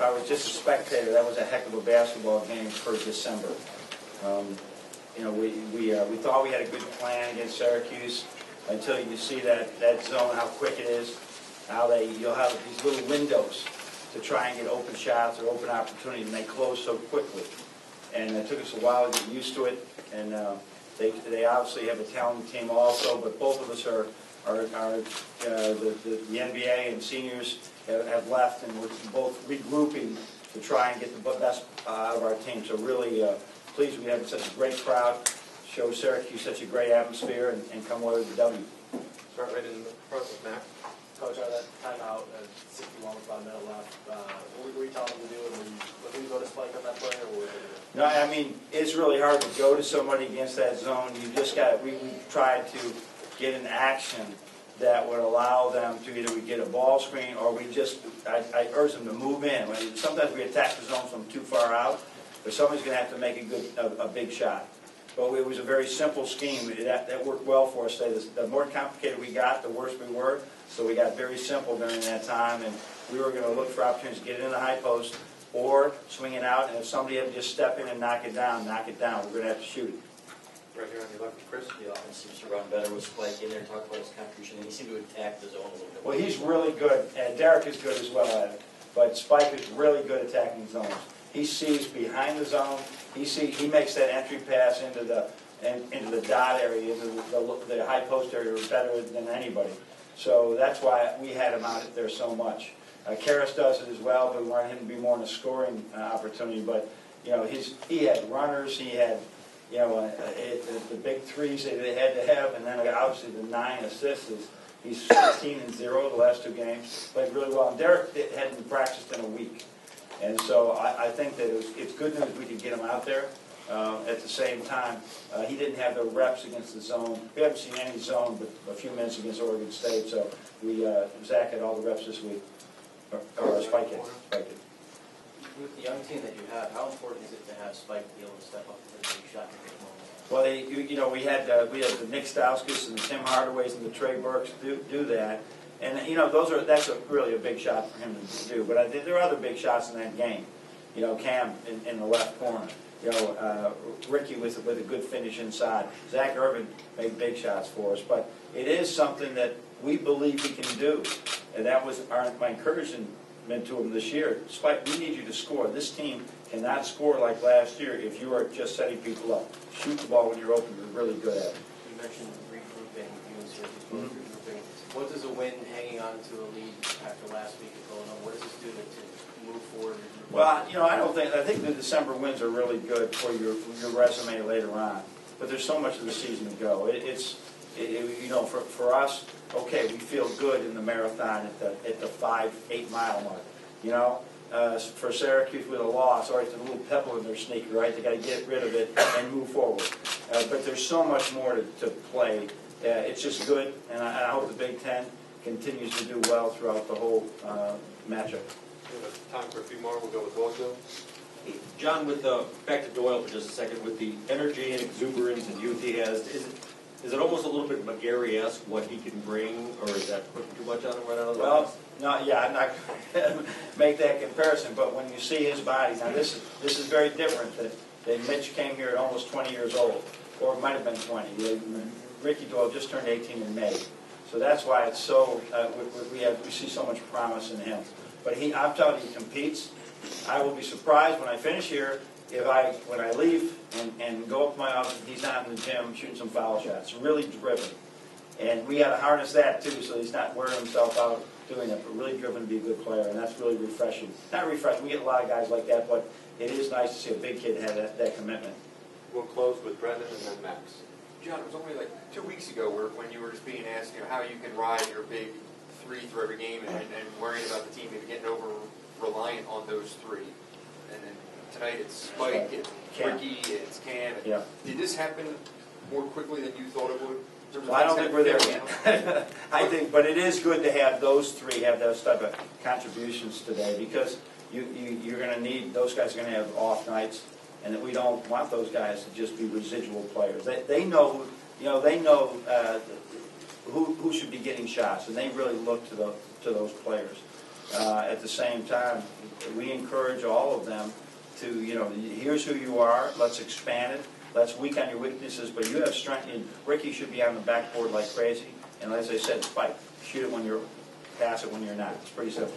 I was just a spectator, that was a heck of a basketball game for December. You know, we thought we had a good plan against Syracuse until you see that zone, how quick it is, how you'll have these little windows to try and get open shots or open opportunities, and they close so quickly. And it took us a while to get used to it. And they obviously have a talented team also, but both of us are the NBA and seniors have left, and we're both regrouping to try and get the best out of our team. So really pleased we have such a great crowd, show Syracuse such a great atmosphere, and come away with the W. Start right in the front with Matt. Coach, out of that timeout at 61 with about a minute left, what were you telling them to do? Were you go to spike on that play, or what were you going to do? No, I mean, it's really hard to go to somebody against that zone. You just got, we tried to get an action that would allow them to either we get a ball screen or we just, I urge them to move in. Sometimes we attack the zone from too far out, but somebody's going to have to make a big shot. But it was a very simple scheme. That worked well for us. The more complicated we got, the worse we were. So we got very simple during that time, and we were going to look for opportunities to get in the high post or swing it out, and if somebody had to just step in and knock it down, knock it down. We're going to have to shoot it. Right here on your left, Chris. The offense seems to run better with Spike in there. Talk about his contribution, and he seemed to attack the zone a little bit. Well, he's really good, and Derek is good as well at it. But Spike is really good attacking zones. He sees behind the zone. He makes that entry pass into the dot area, into the high post area, better than anybody. So that's why we had him out there so much. Karras does it as well, but we wanted him to be more in a scoring opportunity. But you know, he had runners, he had the big threes that they had to have, and then obviously the 9 assists. He's 16-0 the last 2 games, played really well. And Derek hadn't practiced in a week, and so I think that it's good news we could get him out there. At the same time, he didn't have the reps against the zone. We haven't seen any zone but a few minutes against Oregon State, so Zach had all the reps this week. Or Spike had. With the young team that you have, how important is it to have Spike be able to step up and take a big shot to get a moment? Well, we had the Nick Stauskas and the Tim Hardaways and the Trey Burks do that, and that's really a big shot for him to do. But there are other big shots in that game. You know, Cam in the left corner. You know, Ricky with a good finish inside. Zach Irvin made big shots for us, but it is something that we believe we can do, and that was my encouragement to him this year. Spike, we need you to score. This team cannot score like last year if you are just setting people up. Shoot the ball when you're open. You're really good at it. You mentioned regrouping. Regrouping. What does a win hanging on to a lead after last week of going on? What does this do to move forward? Well, I think the December wins are really good for your resume later on. But there's so much of the season to go. For us, okay, we feel good in the marathon at the 5-8 mile mark. You know, for Syracuse with a loss, or it's a little pebble in their sneaker, right? They got to get rid of it and move forward. But there's so much more to play. It's just good, and I hope the Big Ten continues to do well throughout the whole matchup. We have time for a few more. We'll go with Doyle. John, back to Doyle for just a second, with the energy and exuberance and youth he has, is it almost a little bit McGarry-esque what he can bring, or is that putting too much on him right out of the box? I'm not going to make that comparison, but when you see his body, now this is very different. That Mitch came here at almost 20 years old, or it might have been 20. Ricky Doyle just turned 18 in May, so that's why it's so. We see so much promise in him. But I'm telling you, he competes. I will be surprised when I finish here when I leave and go up to my office, he's not in the gym shooting some foul shots. Really driven. And we got to harness that too, so he's not wearing himself out doing it, but really driven to be a good player, and that's really refreshing. Not refreshing, we get a lot of guys like that, but it is nice to see a big kid have that commitment. We'll close with Brendan and then Max. John, it was only like 2 weeks ago when you were just being asked, how you can ride your big 3 through every game and worrying about the team maybe getting over reliant on those 3. And then tonight it's Spike, it's Ricky, it's Cam. Yeah. Did this happen more quickly than you thought it would? Well, I don't think we're there yet. But it is good to have those 3 have those type of contributions today, because you're going to need, those guys are going to have off nights, and that we don't want those guys to just be residual players. They know, who should be getting shots, and they really look to those players. At the same time, we encourage all of them to, here's who you are, let's expand it, let's weak on your weaknesses, but you have strength, and Ricky should be on the backboard like crazy, and as I said, Spike, shoot it when you're, pass it when you're not. It's pretty simple.